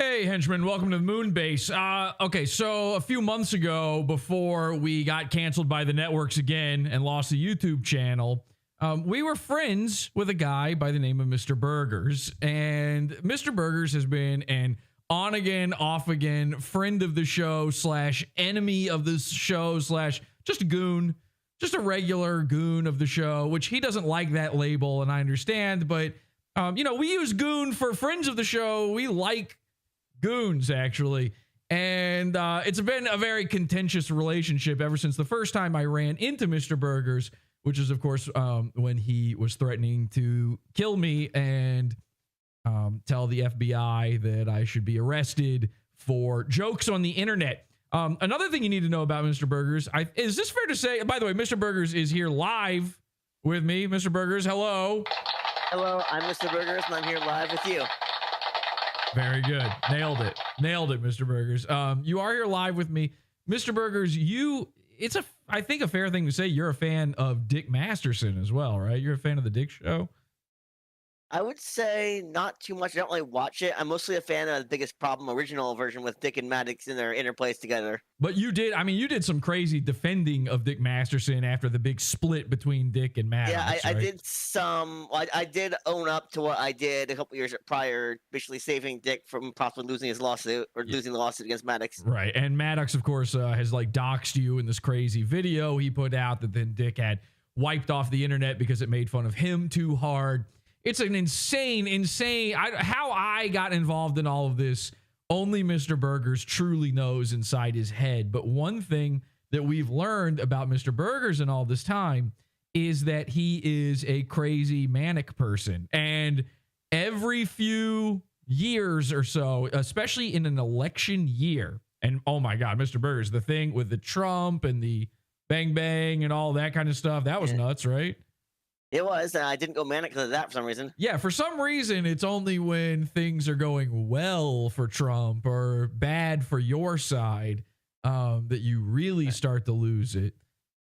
Hey, henchman, welcome to the moon base. Okay, so a few months ago, before we got canceled by the networks again and lost the YouTube channel, we were friends with a guy by the name of Mr. Burgers. And Mr. Burgers has been an on again, off again friend of the show slash enemy of the show slash just a goon, just a regular goon of the show, which he doesn't like that label, and I understand, but we use goon for friends of the show. We like goons, actually. And it's been a very contentious relationship ever since the first time I ran into Mr. Burgers, which is, of course, when he was threatening to kill me and tell the FBI that I should be arrested for jokes on the internet. Another thing you need to know about Mr. Burgers, is this fair to say? By the way, Mr. Burgers is here live with me. Mr. Burgers, hello. Hello, I'm Mr. Burgers, and I'm here live with you. Very good. Nailed it, Mr. Burgers. You are here live with me. Mr. Burgers, I think a fair thing to say you're a fan of Dick Masterson as well, right? You're a fan of the Dick Show? I would say not too much. I don't really watch it. I'm mostly a fan of The Biggest Problem original version with Dick and Maddox in their interplays together. But you did some crazy defending of Dick Masterson after the big split between Dick and Maddox. Yeah, right? I did some. I did own up to what I did a couple years prior, basically saving Dick from possibly losing his lawsuit or losing the lawsuit against Maddox. Right, and Maddox, of course, has doxed you in this crazy video he put out that then Dick had wiped off the internet because it made fun of him too hard. It's an insane, how I got involved in all of this, only Mr. Burgers truly knows inside his head. But one thing that we've learned about Mr. Burgers in all this time is that he is a crazy manic person. And every few years or so, especially in an election year, and oh my God, Mr. Burgers, the thing with the Trump and the bang bang and all that kind of stuff, that was nuts, right? It was, and I didn't go manic because of that for some reason. Yeah, for some reason, it's only when things are going well for Trump or bad for your side that you really start to lose it.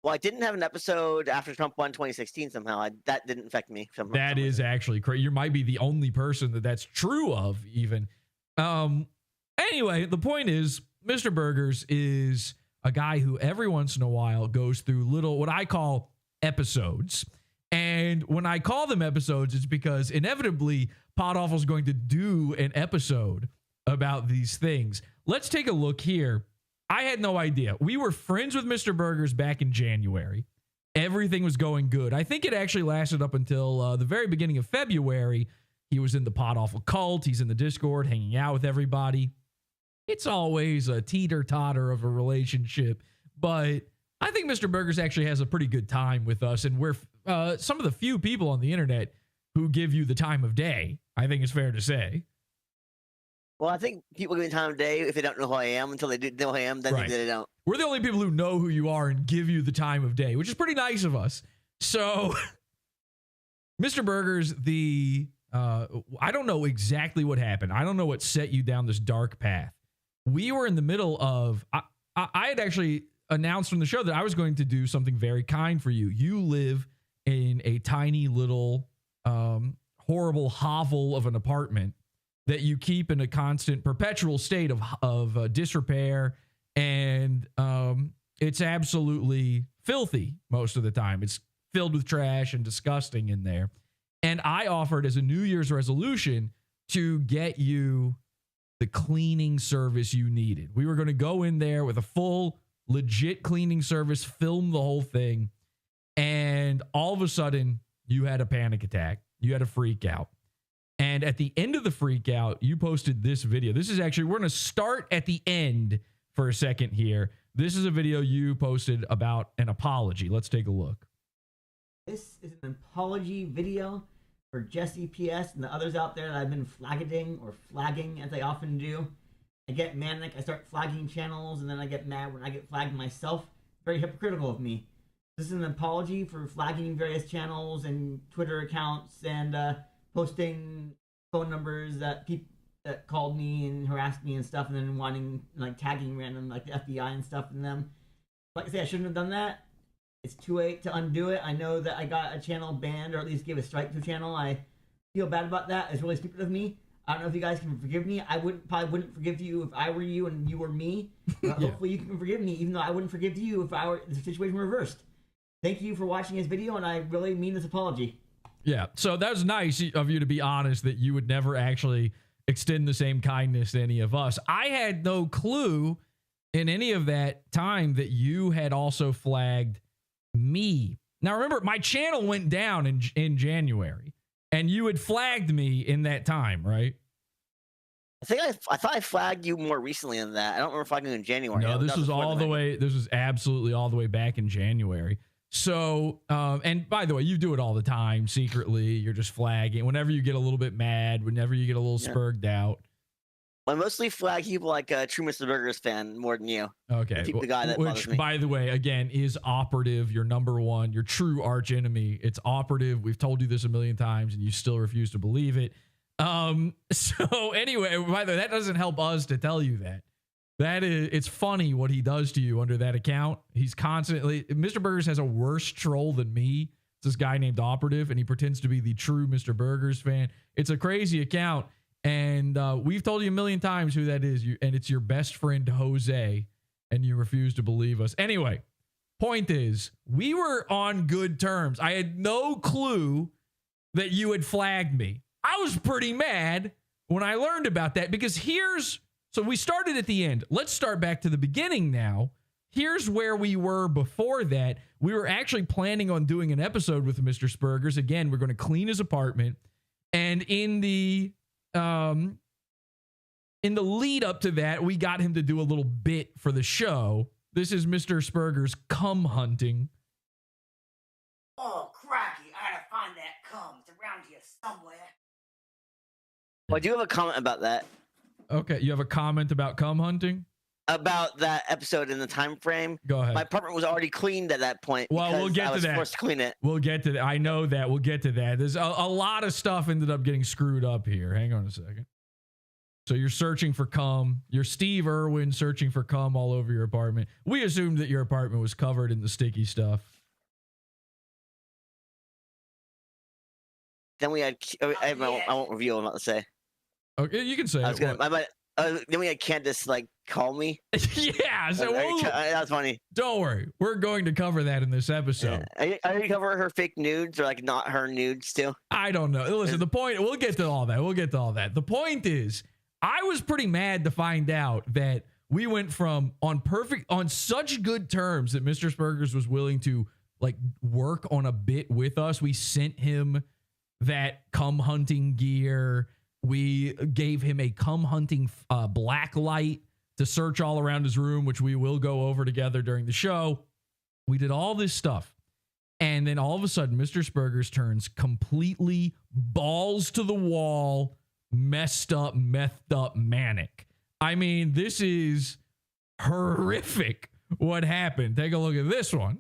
Well, I didn't have an episode after Trump won 2016 somehow. That didn't affect me. That is actually crazy. You might be the only person that's true of, even. Anyway, the point is, Mr. Burgers is a guy who every once in a while goes through little, what I call episodes. And when I call them episodes, it's because inevitably PodAwful is going to do an episode about these things. Let's take a look here. I had no idea. We were friends with Mr. Burgers back in January. Everything was going good. I think it actually lasted up until the very beginning of February. He was in the PodAwful cult. He's in the Discord hanging out with everybody. It's always a teeter-totter of a relationship, but I think Mr. Burgers actually has a pretty good time with us, and we're some of the few people on the internet who give you the time of day. I think it's fair to say. Well, I think people give me the time of day if they don't know who I am. Until they do know who I am, then they don't. We're the only people who know who you are and give you the time of day, which is pretty nice of us. So, Mr. Burgers, I don't know exactly what happened. I don't know what set you down this dark path. We were in the middle of, I had actually announced from the show that I was going to do something very kind for you. You live in a tiny little horrible hovel of an apartment that you keep in a constant perpetual state of disrepair, and it's absolutely filthy most of the time. It's filled with trash and disgusting in there. And I offered as a New Year's resolution to get you the cleaning service you needed. We were going to go in there with a full legit cleaning service, film the whole thing, and all of a sudden you had a panic attack. You had a freak out. And at the end of the freak out, you posted this video. This is actually, we're going to start at the end for a second here. This is a video you posted about an apology. Let's take a look. This is an apology video for Jesse PS and the others out there that I've been flagging as I often do. I get manic, I start flagging channels, and then I get mad when I get flagged myself. Very hypocritical of me. This is an apology for flagging various channels and Twitter accounts and posting phone numbers that people that called me and harassed me and stuff, and then wanting, tagging random, the FBI and stuff in them. Like I say, I shouldn't have done that. It's too late to undo it. I know that I got a channel banned, or at least gave a strike to a channel. I feel bad about that. It's really stupid of me. I don't know if you guys can forgive me. I probably wouldn't forgive you if I were you and you were me. But hopefully you can forgive me, even though I wouldn't forgive you if the situation were reversed. Thank you for watching this video, and I really mean this apology. Yeah, so that was nice of you to be honest that you would never actually extend the same kindness to any of us. I had no clue in any of that time that you had also flagged me. Now remember, my channel went down in January, and you had flagged me in that time, right? I thought I flagged you more recently than that. I don't remember flagging you in January. No, this was all the way. This was absolutely all the way back in January. So, and by the way, you do it all the time secretly. You're just flagging whenever you get a little bit mad, whenever you get a little spurged out. I mostly flag people like a true Mr. Burgers fan more than you. Okay. The guy that bothers me. By the way, again, is Operative your number one, your true arch enemy. It's Operative. We've told you this a million times and you still refuse to believe it. So anyway, by the way, that doesn't help us to tell you that. It's funny what he does to you under that account. He's constantly, Mr. Burgers has a worse troll than me. It's this guy named Operative, and he pretends to be the true Mr. Burgers fan. It's a crazy account, and we've told you a million times who that is, and it's your best friend, Jose, and you refuse to believe us. Anyway, point is, we were on good terms. I had no clue that you had flagged me. I was pretty mad when I learned about that, because so we started at the end. Let's start back to the beginning now. Here's where we were before that. We were actually planning on doing an episode with Mr. Spurgers. Again, we're going to clean his apartment. And in the lead up to that, we got him to do a little bit for the show. This is Mr. Spurgers' cum hunting. Oh, cracky. I gotta find that cum. It's around here somewhere. Well, I do have a comment about that. Okay, you have a comment about cum hunting? About that episode in the time frame. Go ahead. My apartment was already cleaned at that point. Well, we'll get to that. I was forced to clean it. We'll get to that. I know that. We'll get to that. There's a lot of stuff ended up getting screwed up here. Hang on a second. So you're searching for cum. You're Steve Irwin searching for cum all over your apartment. We assumed that your apartment was covered in the sticky stuff. Then we had. I won't reveal what I'm about to say. Okay, you can say it. Then we had Candace call me. Yeah, so that's funny. Don't worry, we're going to cover that in this episode. Yeah. Are you cover her fake nudes or not her nudes still? I don't know. Listen, the point. We'll get to all that. The point is, I was pretty mad to find out that we went from on such good terms that Mr. Spurgers was willing to work on a bit with us. We sent him that cum hunting gear. We gave him a cum hunting black light to search all around his room, which we will go over together during the show. We did all this stuff. And then all of a sudden, Mr. Spurgers turns completely balls to the wall, messed up, methed up, manic. I mean, this is horrific what happened. Take a look at this one.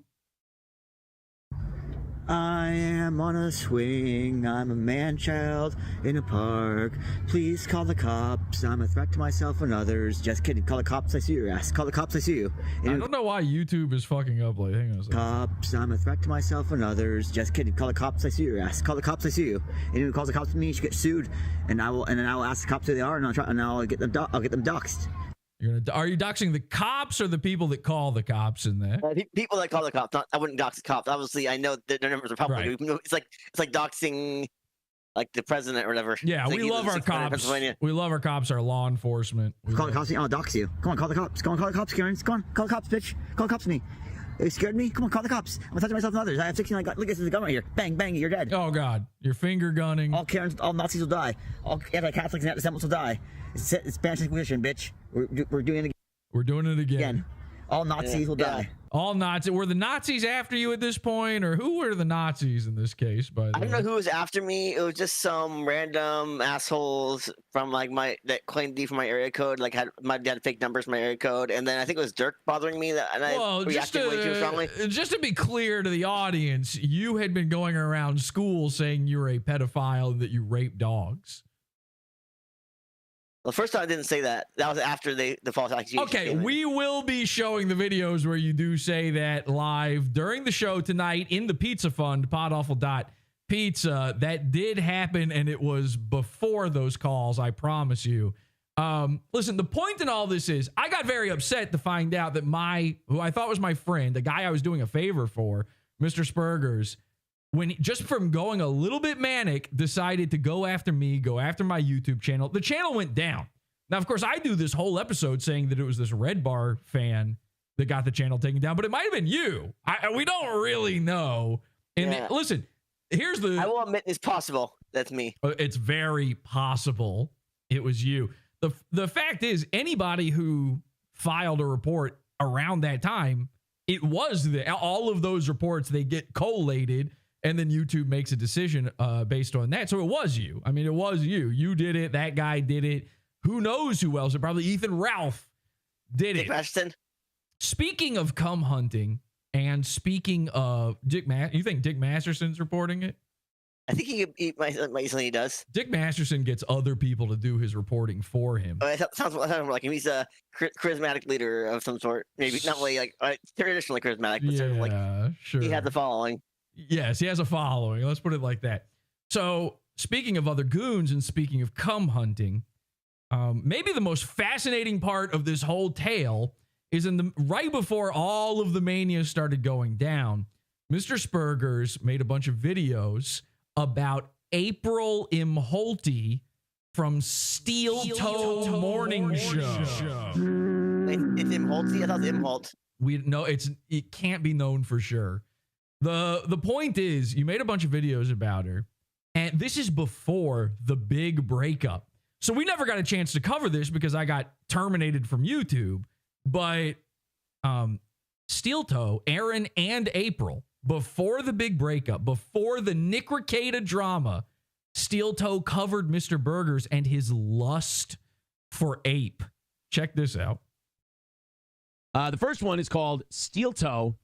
I am on a swing, I'm a man-child in a park. Please call the cops, I'm a threat to myself and others. Just kidding, call the cops, I see your ass. Call the cops, I see you. I don't know why YouTube is fucking up. Hang on a second. Cops, I'm a threat to myself and others. Just kidding, call the cops, I see your ass. Call the cops, I see you. Anyone who calls the cops to me, you should get sued. And then I will ask the cops who they are, and I'll get them doxxed. Are you doxing the cops or the people that call the cops in that? People that call the cops. I wouldn't dox the cops. Obviously, I know that their numbers are public. Right. It's like doxing the president or whatever. Yeah, we love our cops. We love our cops, our law enforcement. Call the cops, I'll dox you. Come on, call the cops. Go on, call the cops, Karen. Come on, call the cops, bitch. Call the cops to me. You scared me? Come on, call the cops. I'm touching myself and others. I have 16. Look, this is a gun right here. Bang, bang, you're dead. Oh, God. You're finger gunning. All Karens, all Nazis will die. All anti-Catholics and anti-Semites will die. It's Spanish Inquisition, bitch. We're doing it again. We're doing it again. All Nazis will die. All Nazis. Were the Nazis after you at this point, or who were the Nazis in this case? By the way, I don't know who was after me. It was just some random assholes from that claimed to be from my area code. Had fake numbers from my area code, and then I think it was Dirk bothering me. I reacted way too strongly. Just to be clear to the audience, you had been going around school saying you were a pedophile and that you raped dogs. Well, the first time I didn't say that. That was after the false accusation. Okay, we will be showing the videos where you do say that live during the show tonight in the Pizza Fund, podawful.pizza. pizza. That did happen, and it was before those calls, I promise you. Listen, the point in all this is I got very upset to find out that who I thought was my friend, the guy I was doing a favor for, Mr. Spurgers, when just from going a little bit manic, decided to go after me, go after my YouTube channel. The channel went down. Now, of course, I do this whole episode saying that it was this Red Bar fan that got the channel taken down, but it might have been you. We don't really know. And listen, I will admit it's possible. That's me. It's very possible it was you. The fact is, anybody who filed a report around that time, it was all of those reports, they get collated, and then YouTube makes a decision based on that. So it was you. I mean, it was you. You did it. That guy did it. Who knows who else? Probably Ethan Ralph did it. Preston. Speaking of cum hunting, and speaking of you think Dick Masterson's reporting it? I think he easily does. Dick Masterson gets other people to do his reporting for him. Sounds like him. He's a charismatic leader of some sort. Maybe not really like traditionally charismatic, but sort of like sure. He has a following. Yes, he has a following. Let's put it like that. So, speaking of other goons and speaking of cum hunting, maybe the most fascinating part of this whole tale is right before all of the mania started going down, Mr. Spurgers made a bunch of videos about April Imholte from Steel Toe Morning Show. It's Imholte? I thought it was Imholt. It can't be known for sure. The point is, you made a bunch of videos about her, and this is before the big breakup. So we never got a chance to cover this because I got terminated from YouTube. But Steel Toe, Aaron, and April, before the big breakup, before the Nick Rekieta drama, Steel Toe covered Mr. Burgers and his lust for Ape. Check this out. The first one is called Steel Toe,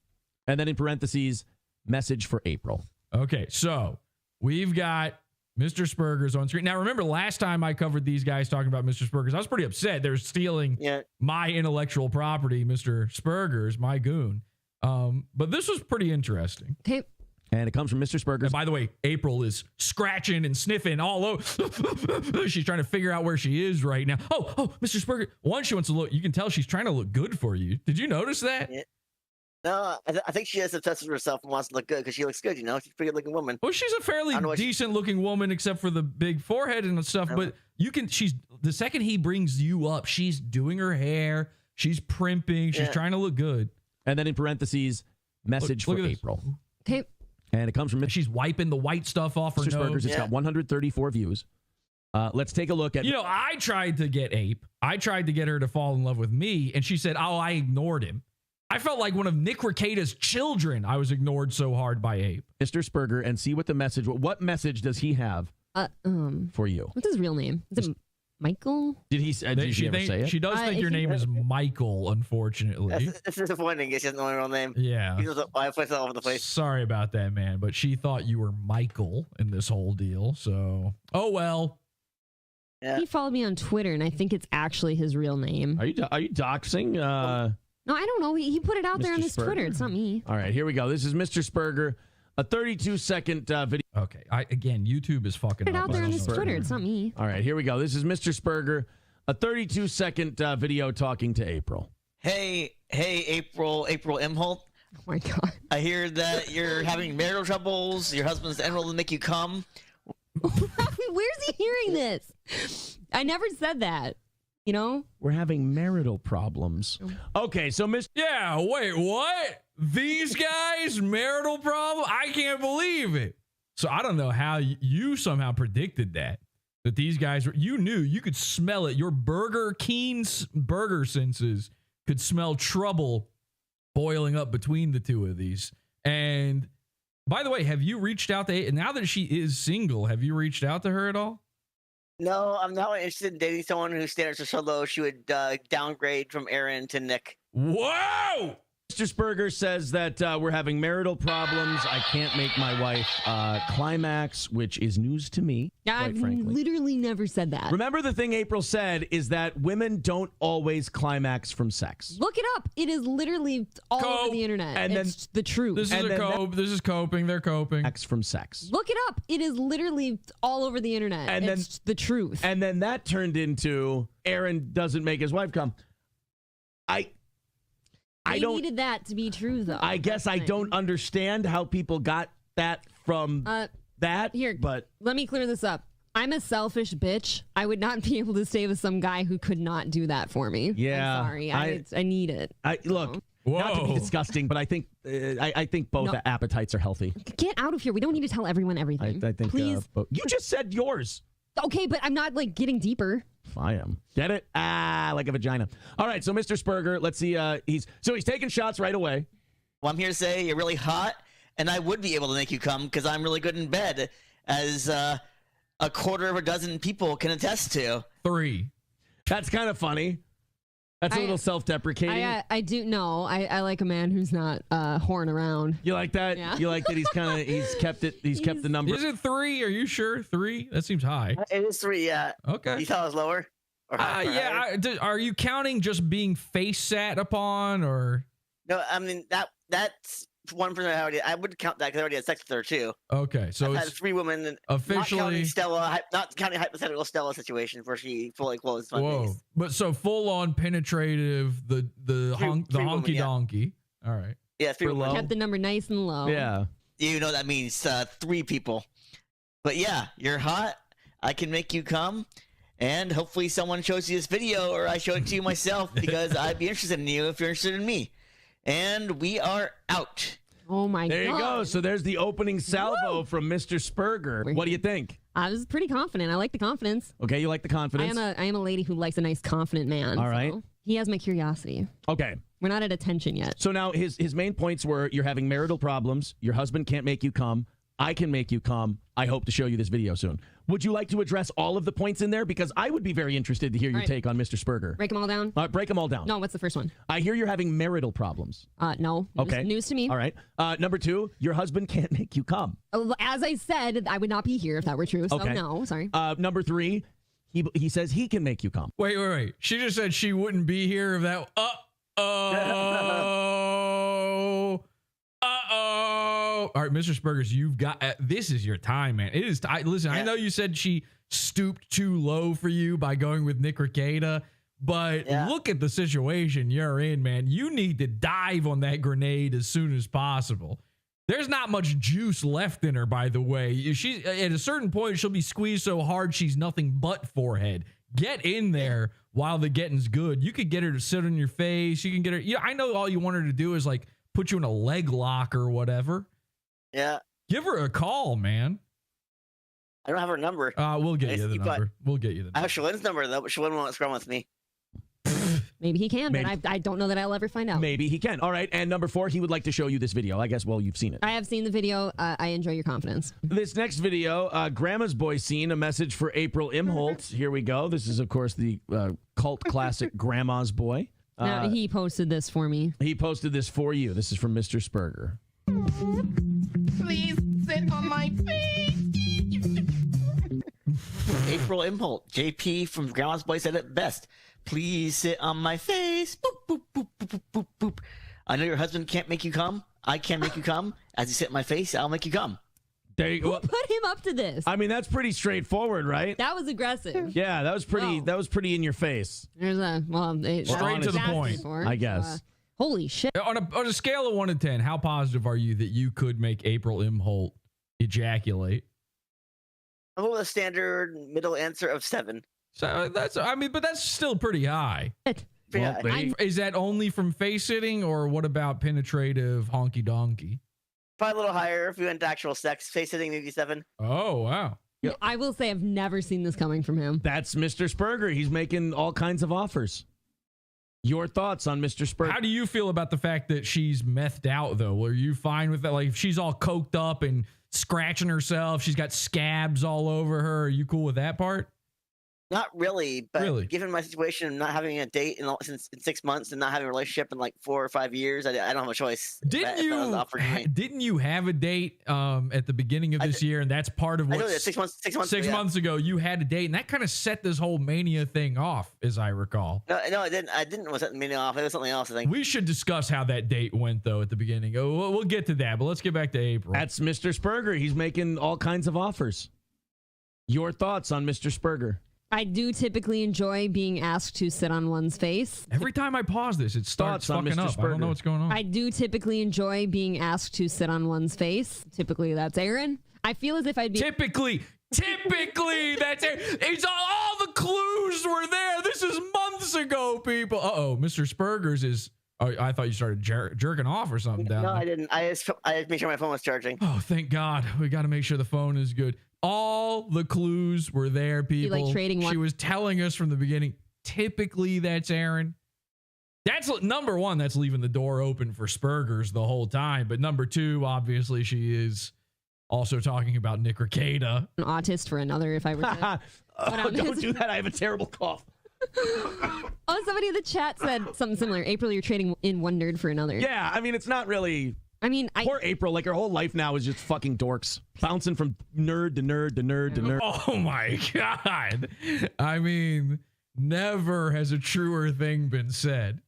and then in parentheses, message for April. Okay, so we've got Mr. Spurgers on screen. Now, remember last time I covered these guys talking about Mr. Spurgers, I was pretty upset. They're stealing my intellectual property, Mr. Spurgers, my goon. But this was pretty interesting. Okay. And it comes from Mr. Spurgers. And by the way, April is scratching and sniffing all over. She's trying to figure out where she is right now. Oh, Mr. Spurgers. One, she wants to look. You can tell she's trying to look good for you. Did you notice that? Yeah. No, I think she is obsessed with herself and wants to look good because she looks good, you know? She's a pretty good-looking woman. Well, she's a fairly decent-looking woman except for the big forehead and stuff, but the second he brings you up, she's doing her hair, she's primping, she's trying to look good. And then in parentheses, message for April. Okay. And it comes from... She's wiping the white stuff off her nose. Mr. Spurgers, it's got 134 views. Let's take a look at... I tried to get Ape. I tried to get her to fall in love with me, and she said, I ignored him. I felt like one of Nick Rekieta's children. I was ignored so hard by Ape. Mr. Spurger, and see what message does he have for you? What's his real name? Is it Michael? Did she ever say it? She does think your name is Michael, unfortunately. It's disappointing. She doesn't know her real name. Yeah. I put it all over the place. Sorry about that, man. But she thought you were Michael in this whole deal. So, oh well. Yeah. He followed me on Twitter, and I think it's actually his real name. Are you doxing? No, I don't know. He put it out there on his Twitter. It's not me. All right, here we go. This is Mr. Spurger, a 32-second video. Okay, again, YouTube is fucking put it out there on his Twitter. It's not me. All right, here we go. This is Mr. Spurger, a 32-second video talking to April. Hey, April Imholt. Oh my God. I hear that you're having marital troubles. Your husband's enrolled to make you come. Where's he hearing this? I never said that. You know? We're having marital problems. Okay, so Yeah, wait, what? These guys, marital problem? I can't believe it. So I don't know how you somehow predicted that these guys, you knew, you could smell it. Your burger senses could smell trouble boiling up between the two of these. And by the way, have you reached out to, now that she is single, have you reached out to her at all? No, I'm not interested in dating someone whose standards are so low she would downgrade from Aaron to Nick. Whoa! Mr. Spurger says that we're having marital problems. I can't make my wife climax, which is news to me, I've quite frankly. literally never said that. Remember, the thing April said is that women don't always climax from sex. Look it up. It is literally all over the internet. And it's the truth. This is coping. They're coping. From sex. Look it up. It is literally all over the internet. And it's the truth. And then that turned into Aaron doesn't make his wife come. I don't needed that to be true, though. I guess I don't understand how people got that from that. Here, but let me clear this up. I'm a selfish bitch. I would not be able to stay with some guy who could not do that for me. Yeah, I'm sorry. I need it. Look. Whoa. Not to be disgusting, but I think both appetites are healthy. Get out of here. We don't need to tell everyone everything. I think. Please. You just said yours. Okay, but I'm not like getting deeper. I am. Get it? Like a vagina. All right, so Mr. Spurger, let's see. He's taking shots right away. Well, I'm here to say you're really hot, and I would be able to make you come because I'm really good in bed, as a quarter of a dozen people can attest to. 3. That's kind of funny. That's a little self-deprecating. I do know. I like a man who's not whoring around. You like that? Yeah. You like that he's kept the number. Is it 3? Are you sure? 3? That seems high. It is 3, yeah. Okay. You thought it was lower? Or Yeah. Are you counting just being face sat upon, or? No, I mean, that's one person I would count that because I already had sex with her, too. Okay, so I've it's had 3 women. And officially not counting hypothetical Stella situation where she fully closed my whoa, face. but so full on penetrative, the honky yeah. donkey. All right. Yeah, 3 women. Kept the number nice and low. Yeah. You know that means 3 people. But yeah, you're hot. I can make you come. And hopefully someone shows you this video or I show it to you myself because I'd be interested in you if you're interested in me. And we are out. Oh my god. There you go. So there's the opening salvo from Mr. Spurger. What do you think? I was pretty confident. I like the confidence. Okay, you like the confidence? I am a lady who likes a nice, confident man. All right. So he has my curiosity. Okay. We're not at attention yet. So now his main points were you're having marital problems, your husband can't make you come, I can make you come. I hope to show you this video soon. Would you like to address all of the points in there? Because I would be very interested to hear your take on Mr. Spurger. Break them all down? Break them all down. No, what's the first one? I hear you're having marital problems. No. Okay. News to me. All right. Number 2, your husband can't make you come. As I said, I would not be here if that were true. So Okay. no, sorry. Number 3, he says he can make you come. Wait. She just said she wouldn't be here if that. All right, Mr. Spurgers, you've got this is your time, man. It is. Listen, I know you said she stooped too low for you by going with Nick Rekieta, but look at the situation you're in, man. You need to dive on that grenade as soon as possible. There's not much juice left in her, by the way. She's at a certain point, she'll be squeezed so hard she's nothing but forehead. Get in there while the getting's good. You could get her to sit on your face. You can get her. Yeah, I know all you want her to do is like put you in a leg lock or whatever. Yeah. Give her a call, man. I don't have her number. We'll get you the number. We'll get you the number. I have Shalin's number, though, but Shalin won't scrum with me. Maybe he can, Maybe. but I don't know that I'll ever find out. Maybe he can. All right. And number 4, he would like to show you this video. I guess, well, you've seen it. I have seen the video. I enjoy your confidence. This next video, Grandma's Boy scene, a message for April Imholt. Here we go. This is, of course, the cult classic Grandma's Boy. Now, he posted this for me. He posted this for you. This is from Mr. Spurger. Please sit on my face. April Imholt, JP from Grandma's Boy said it best. Please sit on my face. Boop, boop, boop, boop, boop, boop, boop. I know your husband can't make you come. I can make you come. As you sit in my face, I'll make you come. There you go. Who put him up to this? I mean, that's pretty straightforward, right? That was aggressive. Yeah, that was pretty. Whoa. That was pretty in your face. There's a Straight to the point, I guess. Holy shit! On a scale of 1 to 10, how positive are you that you could make April Imholt ejaculate? I'm going with a standard middle answer of 7. So but that's still pretty high. Yeah. Is that only from face sitting, or what about penetrative honky donkey? Probably a little higher if we went to actual sex. Face sitting, maybe 7. Oh, wow. I will say I've never seen this coming from him. That's Mr. Spurger. He's making all kinds of offers. Your thoughts on Mr. Spurger? How do you feel about the fact that she's methed out, though? Are you fine with that? Like, if she's all coked up and scratching herself, she's got scabs all over her. Are you cool with that part? Not really, but Really? given my situation of not having a date in 6 months and not having a relationship in like 4 or 5 years, I don't have a choice. If that was offered to me. Didn't you have a date at the beginning of this year, and that's part of I what know that 6 months. 6 months ago you had a date, and that kind of set this whole mania thing off, as I recall. No, I didn't. I didn't was setting me off. It was something else. I think. We should discuss how that date went though at the beginning. Oh, we'll get to that, but let's get back to April. That's Mr. Spurger. He's making all kinds of offers. Your thoughts on Mr. Spurger? I do typically enjoy being asked to sit on one's face. Every time I pause this, it starts Thoughts on fucking Mr. up. I don't know what's going on. I do typically enjoy being asked to sit on one's face. Typically, that's Aaron. I feel as if I'd be... Typically, that's it. It's all the clues were there. This is months ago, people. Uh-oh, Mr. Spurgers is... Oh, I thought you started jerking off or something down No, there. I didn't. I just made sure my phone was charging. Oh, thank God. We got to make sure the phone is good. All the clues were there, people. like trading one. She was telling us from the beginning, typically that's Aaron. That's number one, that's leaving the door open for Spurgers the whole time. But number two, obviously, she is also talking about Nick Rekieta. An autist for another if I were to... Don't do that. I have a terrible cough. Oh, somebody in the chat said something similar. April, you're trading in one nerd for another. Yeah, I mean, it's not really... I mean, Poor April, like her whole life now is just fucking dorks. Bouncing from nerd to nerd to nerd to nerd. Oh my God. I mean, never has a truer thing been said.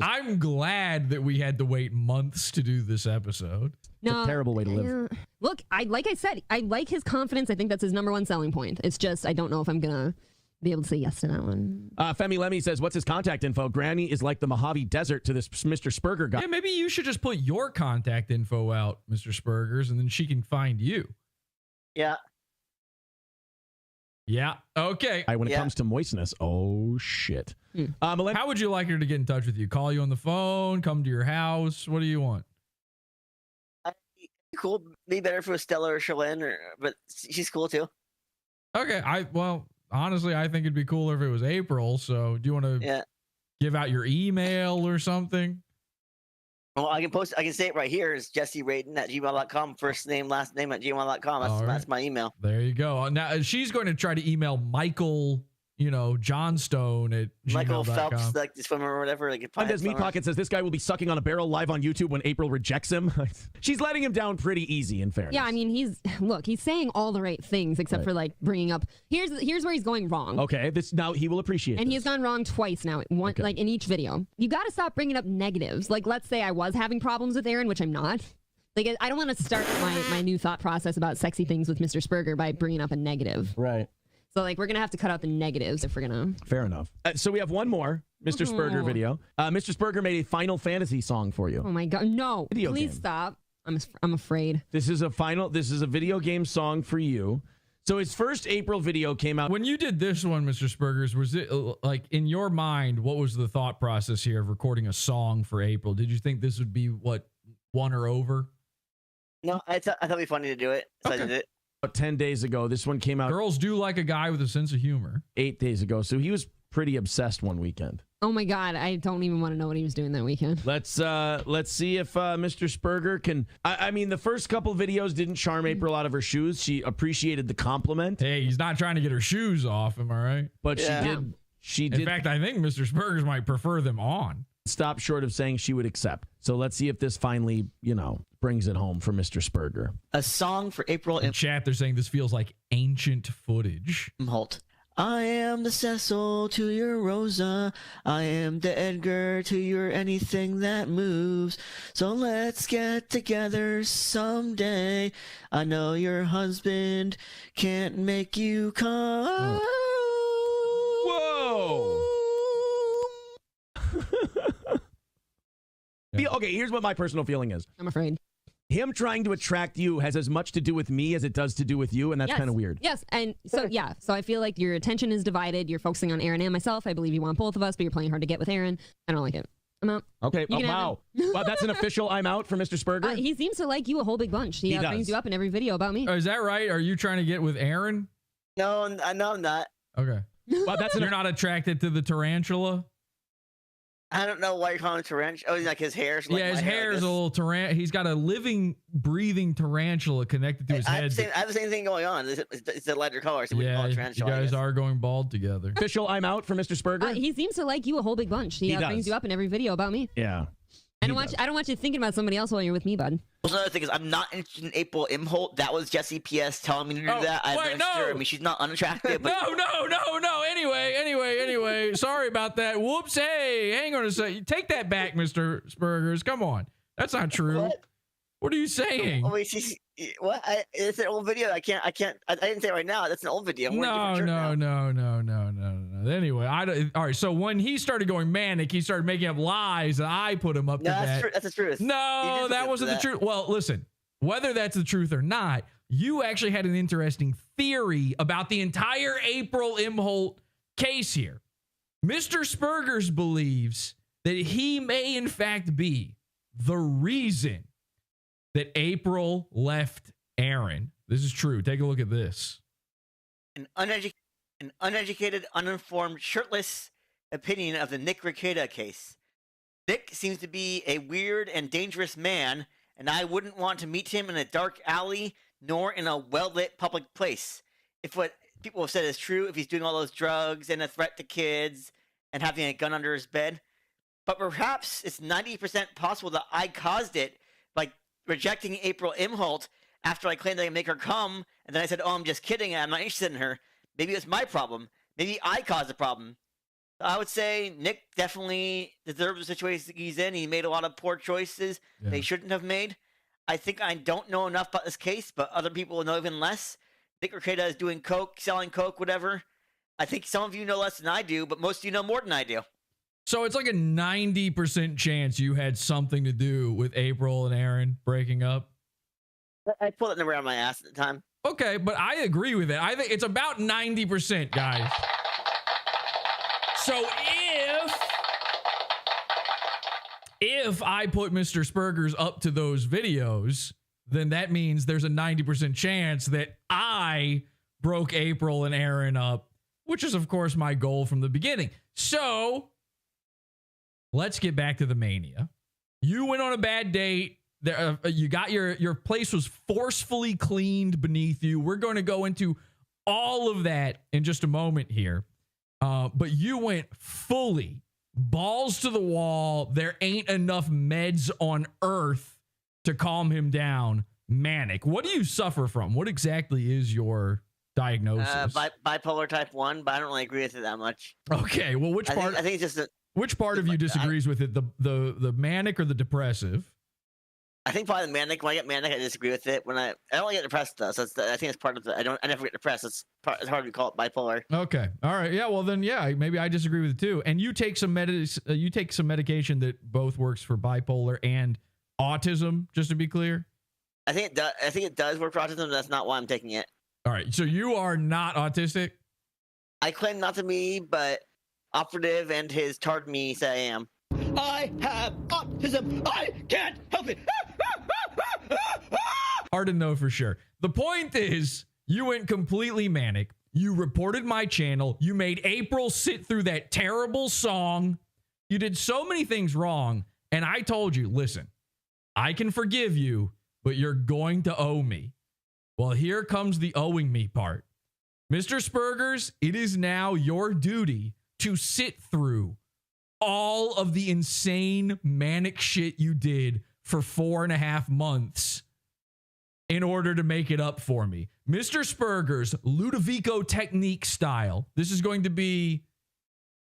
I'm glad that we had to wait months to do this episode. No, a terrible way to live. Look, like I said, I like his confidence. I think that's his number one selling point. It's just, I don't know if I'm going to be able to say yes to that one. Femi Lemmy says, what's his contact info? Granny is like the Mojave Desert to this Mr. Spurger guy. Yeah, maybe you should just put your contact info out, Mr. Spurgers, and then she can find you. Yeah. Yeah. Okay. When it comes to moistness, oh shit. How would you like her to get in touch with you? Call you on the phone? Come to your house? What do you want? Cool. Be better if it was Stella or Shalyn, but she's cool too. Okay. Honestly, I think it'd be cooler if it was April. So do you want to give out your email or something? Well, I can say it right here. It's jesseraden@gmail.com. First name, last name @gmail.com. That's my email. There you go. Now she's going to try to email Michael, Johnstone at Michael gmail.com. Phelps, like the swimmer or whatever. Like Does Meat Pocket says this guy will be sucking on a barrel live on YouTube when April rejects him. She's letting him down pretty easy, in fairness. Yeah, I mean, he's saying all the right things except for like bringing up here's where he's going wrong. Okay, now he will appreciate. And he's gone wrong twice now. Like in each video. You got to stop bringing up negatives. Like, let's say I was having problems with Aaron, which I'm not. Like, I don't want to start my new thought process about sexy things with Mr. Spurger by bringing up a negative. Right. So, like, we're going to have to cut out the negatives if we're going to... Fair enough. So we have one more Mr. Spurger video. Mr. Spurger made a Final Fantasy song for you. Oh, my God. No. Video Please game. stop. I'm afraid. This is a video game song for you. So his first April video came out. When you did this one, Mr. Spurgers, was it like in your mind, what was the thought process here of recording a song for April? Did you think this would be what, won her over? No, I thought it'd be funny to do it. So I did it. About 10 days ago. This one came out. Girls do like a guy with a sense of humor. 8 days ago. So he was pretty obsessed one weekend. Oh my God, I don't even want to know what he was doing that weekend. Let's see if Mr. Spurger can. I mean, the first couple videos didn't charm April out of her shoes. She appreciated the compliment. Hey, he's not trying to get her shoes off, am I right? But she did. In fact, I think Mr. Spurgers might prefer them on. Stop short of saying she would accept. So let's see if this finally, brings it home for Mr. Spurger. A song for April. In chat, they're saying this feels like ancient footage. Holt. I am the Cecil to your Rosa. I am the Edgar to your anything that moves. So let's get together someday. I know your husband can't make you come. Whoa! Okay, here's what my personal feeling is. I'm afraid. Him trying to attract you has as much to do with me as it does to do with you, and that's kind of weird. Yes, and so I feel like your attention is divided. You're focusing on Aaron and myself. I believe you want both of us, but you're playing hard to get with Aaron. I don't like it. I'm out. Okay. Oh, wow. Wow, that's an official I'm out for Mr. Spurger? He seems to like you a whole big bunch. He brings you up in every video about me. Is that right? Are you trying to get with Aaron? No, I'm not. Okay. Well, you're not attracted to the tarantula? I don't know why you're calling him tarantula. Oh, like his hair. Yeah, his hair is a little tarantula. He's got a living, breathing tarantula connected to his head. I have the same thing going on. It's a lighter color, so we call it tarantula. You guys are going bald together. Official, I'm out for Mr. Spurger. He seems to like you a whole big bunch. He brings you up in every video about me. Yeah. I don't want you thinking about somebody else while you're with me, bud. Also, another thing is, I'm not interested in April Imholt. That was Jesse PS telling me to do that. I mean, she's not unattractive. But... No. Anyway. Sorry about that. Whoops. Hey, hang on a second. Take that back, Mr. Spurgers. Come on. That's not true. What are you saying? Oh, wait, it's an old video. I didn't say it right now. That's an old video. No. Anyway, all right. So when he started going manic, he started making up lies, and I put him up to that. That's the truth. No, that wasn't the truth. Well, listen, whether that's the truth or not, you actually had an interesting theory about the entire April Imholt case here. Mr. Spurgers believes that he may, in fact, be the reason that April left Aaron. This is true. Take a look at this. An uneducated, uninformed, shirtless opinion of the Nick Rekieta case. Nick seems to be a weird and dangerous man, and I wouldn't want to meet him in a dark alley nor in a well-lit public place. If what people have said is true, if he's doing all those drugs and a threat to kids and having a gun under his bed. But perhaps it's 90% possible that I caused it by rejecting April Imholt after I claimed I could make her come, and then I said, oh, I'm just kidding, I'm not interested in her. Maybe it's my problem. Maybe I caused the problem. I would say Nick definitely deserves the situation he's in. He made a lot of poor choices they shouldn't have made. I think I don't know enough about this case, but other people know even less. Nick Rekieta is doing coke, selling coke, whatever. I think some of you know less than I do, but most of you know more than I do. So it's like a 90% chance you had something to do with April and Aaron breaking up? I pulled that number out of my ass at the time. Okay, but I agree with it. I think it's about 90%, guys. So if I put Mr. Spurgers up to those videos, then that means there's a 90% chance that I broke April and Aaron up, which is, of course, my goal from the beginning. So let's get back to the mania. You went on a bad date. You got your place was forcefully cleaned beneath you. We're going to go into all of that in just a moment here. But you went fully balls to the wall. There ain't enough meds on earth to calm him down. Manic. What do you suffer from? What exactly is your diagnosis? Bipolar type 1, but I don't really agree with it that much. Okay. Well, which part? I think it's just which part of you disagrees with it? The manic or the depressive? I think probably the manic. When I get manic, I disagree with it. When I don't get depressed though, so I think it's part of the. I never get depressed. It's hard to call it bipolar. Okay, all right, yeah. Well then, yeah, maybe I disagree with it too. And you take some medication that both works for bipolar and autism. Just to be clear, I think it does work for autism. That's not why I'm taking it. All right, so you are not autistic. I claim not to be, but Operative and his tard me say I am. I have autism. I can't help it. Hard to know for sure. The point is, you went completely manic. You reported my channel. You made April sit through that terrible song. You did so many things wrong. And I told you, listen, I can forgive you, but you're going to owe me. Well, here comes the owing me part. Mr. Spurgers, it is now your duty to sit through all of the insane manic shit you did for 4.5 months in order to make it up for me. Mr. Spurgers, Ludovico technique style. This is going to be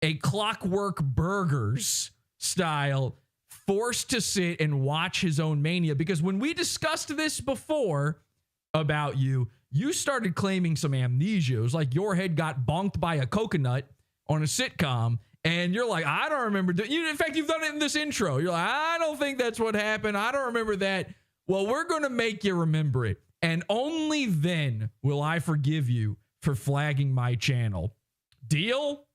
a Clockwork Burgers style, forced to sit and watch his own mania. Because when we discussed this before about you, you started claiming some amnesia. It was like your head got bonked by a coconut on a sitcom. And you're like, I don't remember. In fact, you've done it in this intro. You're like, I don't think that's what happened. I don't remember that. Well, we're going to make you remember it. And only then will I forgive you for flagging my channel. Deal?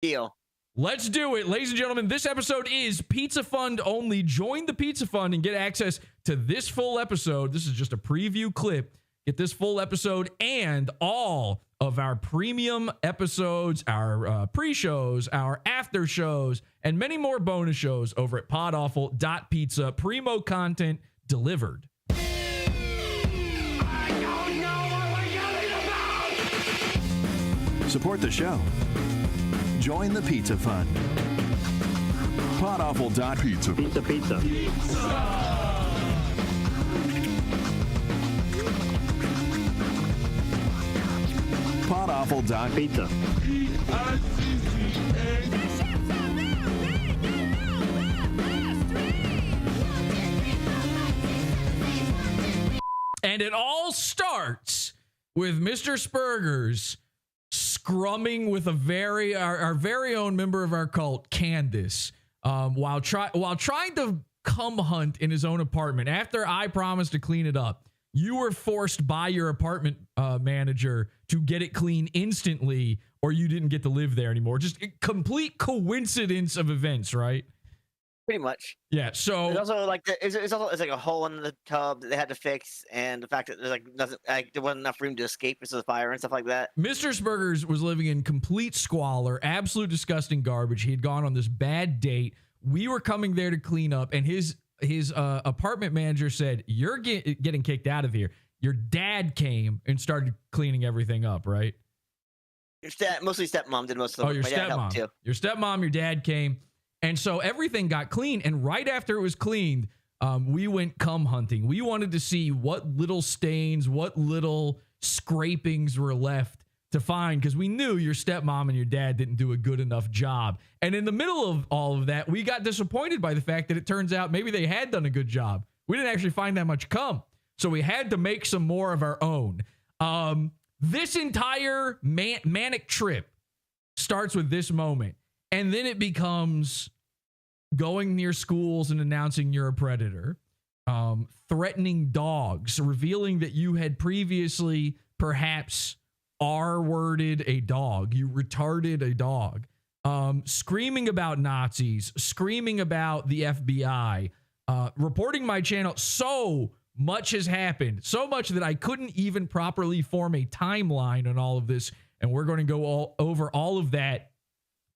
Deal. Let's do it. Ladies and gentlemen, this episode is Pizza Fund only. Join the Pizza Fund and get access to this full episode. This is just a preview clip. Get this full episode and all of our premium episodes, our pre-shows, our after shows, and many more bonus shows over at podawful.pizza. Primo content delivered. Support the show. Join the Pizza Fund. PodAwful.pizza. Pizza, pizza. PodAwful.pizza. And it all starts with Mr. Spurgers scrumming with our very own member of our cult, Candace, while trying to cum hunt in his own apartment. After I promised to clean it up, you were forced by your apartment manager to get it clean instantly, or you didn't get to live there anymore. Just a complete coincidence of events, right? Pretty much. Yeah. So it's also like it's like a hole in the tub that they had to fix, and the fact that there's there wasn't enough room to escape because of the fire and stuff like that. Mr. Spurgers was living in complete squalor, absolute disgusting garbage. He had gone on this bad date. We were coming there to clean up, and his apartment manager said, "You're getting kicked out of here." Your dad came and started cleaning everything up, right? Mostly stepmom did most of the work. Your My dad helped stepmom. too. Your stepmom, your dad came. And so everything got clean. And right after it was cleaned, we went cum hunting. We wanted to see what little stains, what little scrapings were left to find, because we knew your stepmom and your dad didn't do a good enough job. And in the middle of all of that, we got disappointed by the fact that it turns out maybe they had done a good job. We didn't actually find that much cum. So we had to make some more of our own. This entire manic trip starts with this moment. And then it becomes going near schools and announcing you're a predator, threatening dogs, revealing that you had previously perhaps R-worded a dog. You retarded a dog. Screaming about Nazis, screaming about the FBI, reporting my channel. So much has happened. So much that I couldn't even properly form a timeline on all of this. And we're going to go over all of that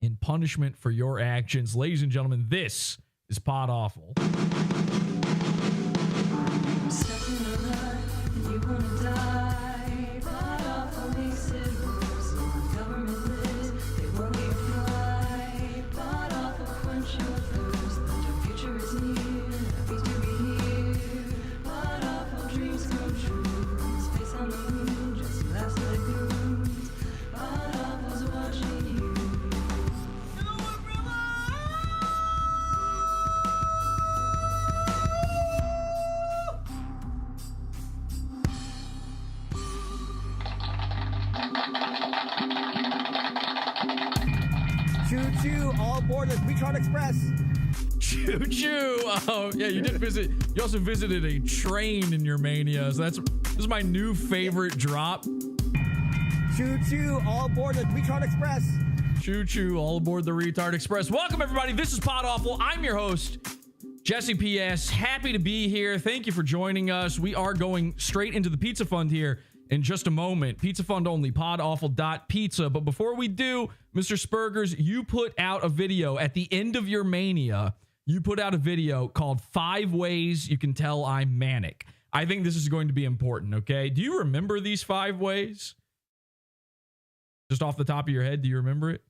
in punishment for your actions. Ladies and gentlemen, this is Pod Awful. Choo-choo, all aboard the Retard Express. Choo-choo. Oh, yeah, you did visit. You also visited a train in your mania. So this is my new favorite drop. Choo-choo, all aboard the Retard Express. Choo-choo, all aboard the Retard Express. Welcome, everybody. This is Pod Awful. I'm your host, Jesse P.S. Happy to be here. Thank you for joining us. We are going straight into the Pizza Fund here in just a moment. Pizza Fund only, podawful.pizza. But before we do, Mr. Spurgers, you put out a video at the end of your mania. You put out a video called 5 Ways You Can Tell I'm Manic. I think this is going to be important, okay? Do you remember these 5 ways? Just off the top of your head, do you remember it?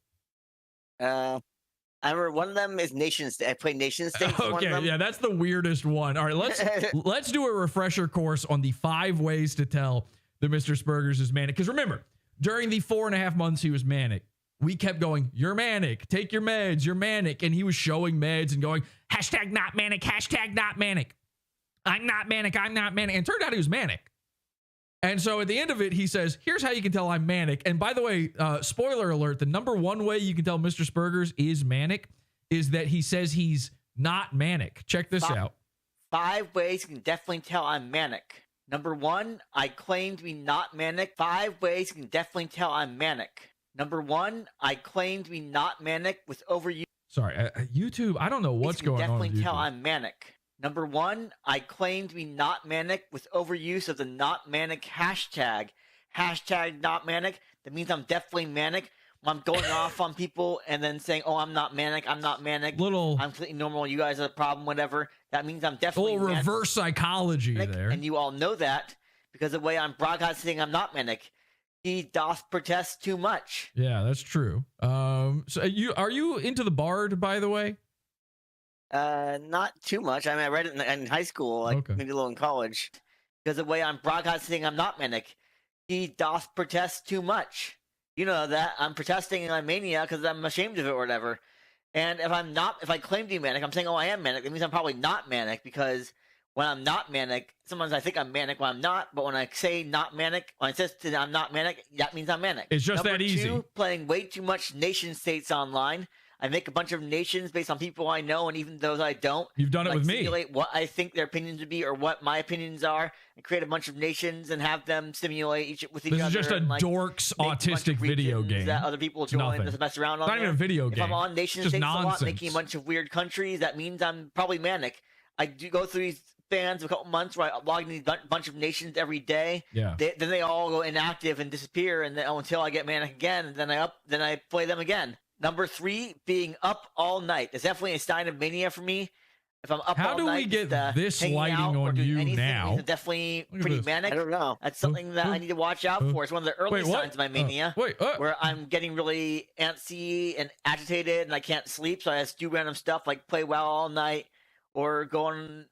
I remember one of them is Nation State. I played Nation State. Okay, yeah, that's the weirdest one. All right, let's do a refresher course on the 5 ways to tell that Mr. Spurgers is manic. Because remember, during the 4.5 months he was manic, we kept going, "You're manic. Take your meds. You're manic." And he was showing meds and going, "Hashtag not manic. Hashtag not manic. I'm not manic. I'm not manic." And it turned out he was manic. And so at the end of it, he says, "Here's how you can tell I'm manic." And by the way, spoiler alert, the number one way you can tell Mr. Spurgers is manic is that he says he's not manic. Check this out. 5 ways you can definitely tell I'm manic. Number 1, I claim to be not manic. 5 ways you can definitely tell I'm manic. Number 1, I claim to be not manic with overuse. Sorry, YouTube, I don't know what's going on with definitely tell YouTube. I'm manic. Number 1, I claim to be not manic with overuse of the not manic hashtag. hashtag not manic, that means I'm definitely manic. When I'm going off on people and then saying, "Oh, I'm not manic. I'm not manic. I'm completely normal. You guys are the problem. Whatever." That means I'm definitely a little reverse psychology manic, there. and you all know that because the way I'm broadcasting, I'm not manic. He doth protest too much. Yeah, that's true. So are you into the Bard, by the way? Not too much. I mean, I read it in high school, like maybe a little in college. Because the way I'm broadcasting, I'm not manic. He doth protest too much. You know that I'm protesting in my mania because I'm ashamed of it or whatever. And if I claim to be manic, I'm saying, "Oh, I am manic." That means I'm probably not manic because when I'm not manic, sometimes I think I'm manic when I'm not. But when I say not manic, when I say I'm not manic, that means I'm manic. It's just Number that easy. 2, playing way too much nation states online. I make a bunch of nations based on people I know and even those I don't. You've done it with me. Simulate what I think their opinions would be or what my opinions are, and create a bunch of nations and have them simulate each other. This is just a dork's autistic video game. That other people join to mess around on. Not even a video game. If I'm on nation states a lot, making a bunch of weird countries, that means I'm probably manic. I do go through these spans of a couple months where I log in a bunch of nations every day. Yeah. Then they all go inactive and disappear, and then until I get manic again, and then I play them again. Number 3, being up all night. It's definitely a sign of mania for me. If I'm up all night, how do we get this lighting on you now? It's definitely pretty manic. I don't know. That's something that I need to watch out for. It's one of the early signs of my mania, where I'm getting really antsy and agitated, and I can't sleep, so I just do random stuff like play WoW all night or go on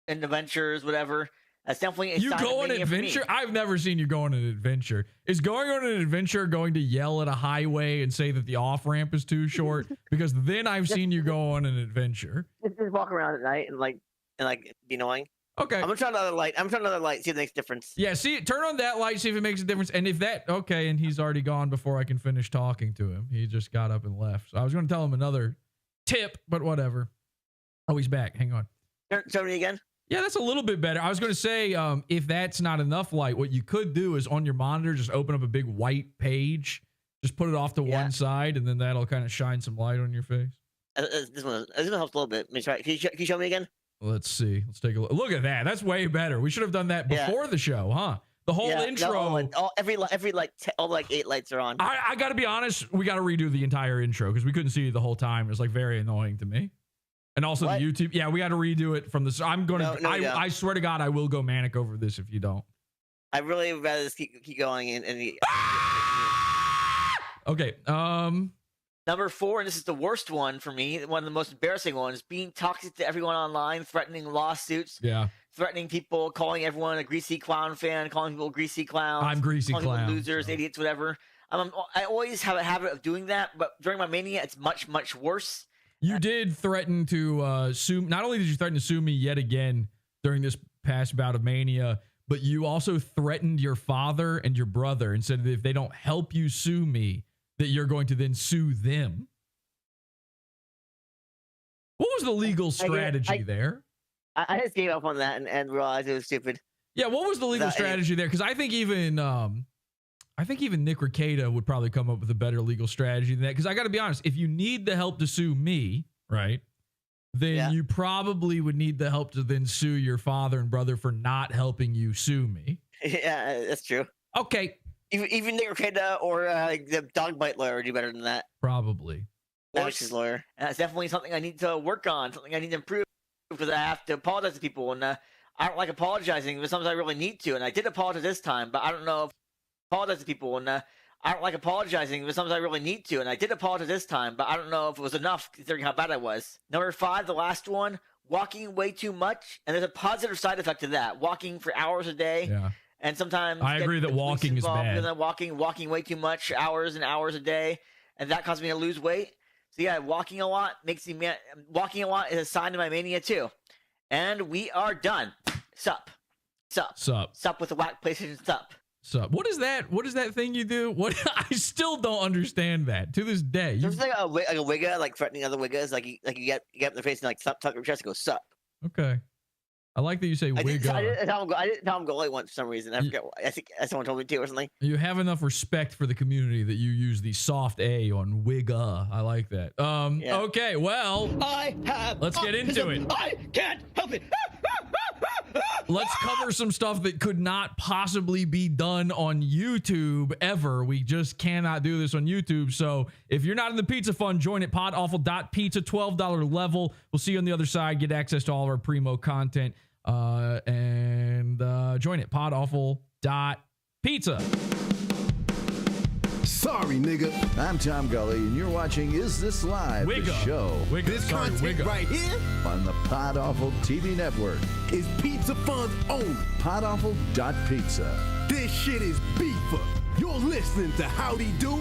adventures, whatever. That's definitely a sign go of on mania adventure. for me. I've never seen you go on an adventure. Is going on an adventure going to yell at a highway and say that the off ramp is too short? Because then I've seen you go on an adventure. Just walk around at night and be annoying. Okay. I'm gonna try another light. See if it makes a difference. Yeah, turn on that light, see if it makes a difference. And if that, and he's already gone before I can finish talking to him. He just got up and left. So I was going to tell him another tip, but whatever. Oh, he's back. Hang on. Show me again. Yeah, that's a little bit better. I was going to say, if that's not enough light, what you could do is on your monitor, just open up a big white page, just put it off to one side, and then that'll kind of shine some light on your face. This one helps a little bit. Let me try. Can you show me again? Let's see. Let's take a look. Look at that. That's way better. We should have done that before the show, huh? The whole intro. All 8 lights are on. I got to be honest. We got to redo the entire intro because we couldn't see you the whole time. It was like very annoying to me. And also the YouTube. Yeah, we got to redo it from the. I'm going to. I swear to God, I will go manic over this if you don't. I really would rather just keep going and Okay. Number 4, and this is the worst one for me, one of the most embarrassing ones, being toxic to everyone online, threatening lawsuits. Yeah. Threatening people, calling everyone a greasy clown fan, calling people greasy clowns. I'm greasy clown. Losers, idiots, whatever. I always have a habit of doing that, but during my mania, it's much, much worse. You did threaten to sue. Not only did you threaten to sue me yet again during this past bout of mania, but you also threatened your father and your brother and said that if they don't help you sue me, that you're going to then sue them. What was the legal strategy there? I just gave up on that and realized it was stupid. Yeah, what was the legal strategy there? Because I think even Nick Rekieta would probably come up with a better legal strategy than that. Because I got to be honest, if you need the help to sue me, right, then you probably would need the help to then sue your father and brother for not helping you sue me. Yeah, that's true. Okay. Even Nick Rekieta or the dog bite lawyer would do better than that. Probably. Max's lawyer. And that's definitely something I need to work on, something I need to improve because I have to apologize to people. And I don't like apologizing, but sometimes I really need to. And I did apologize this time, but I don't know if apologize to people. And I don't like apologizing, but sometimes I really need to. And I did apologize this time, but I don't know if it was enough considering how bad I was. Number 5, the last one, walking way too much. And there's a positive side effect to that. Walking for hours a day. Yeah. And sometimes I agree that walking is bad. And then walking way too much, hours and hours a day, and that caused me to lose weight. So yeah, walking a lot makes me walking a lot is a sign of my mania too. And we are done. Sup with the whack PlayStation sup. What is that? What is that thing you do? What I still don't understand that to this day. There's like a wigga, like threatening other wiggas, like you get up in the face and like tuck your chest and go sup. Okay. I like that you say wigga. I didn't tell him go late once for some reason. I forget. I think someone told me to or something. You have enough respect for the community that you use the soft A on wigga. I like that. Okay, well, let's get into it. I can't help it. let's cover some stuff that could not possibly be done on YouTube ever. We just cannot do this on YouTube. So if you're not in the Pizza Fund, join at podawful.pizza, $12 level. We'll see you on the other side. Get access to all of our primo content. And join at podawful.pizza. Sorry, nigga. I'm Tom Gully, and you're watching Is This Live, the show. This content right here On the Pod Awful TV network. is Pizza Fun's own. Podawful.pizza. This shit is beefer. You're listening to Howdy Do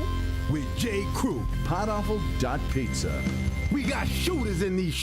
with J. Crew. Podawful.pizza. We got shooters in these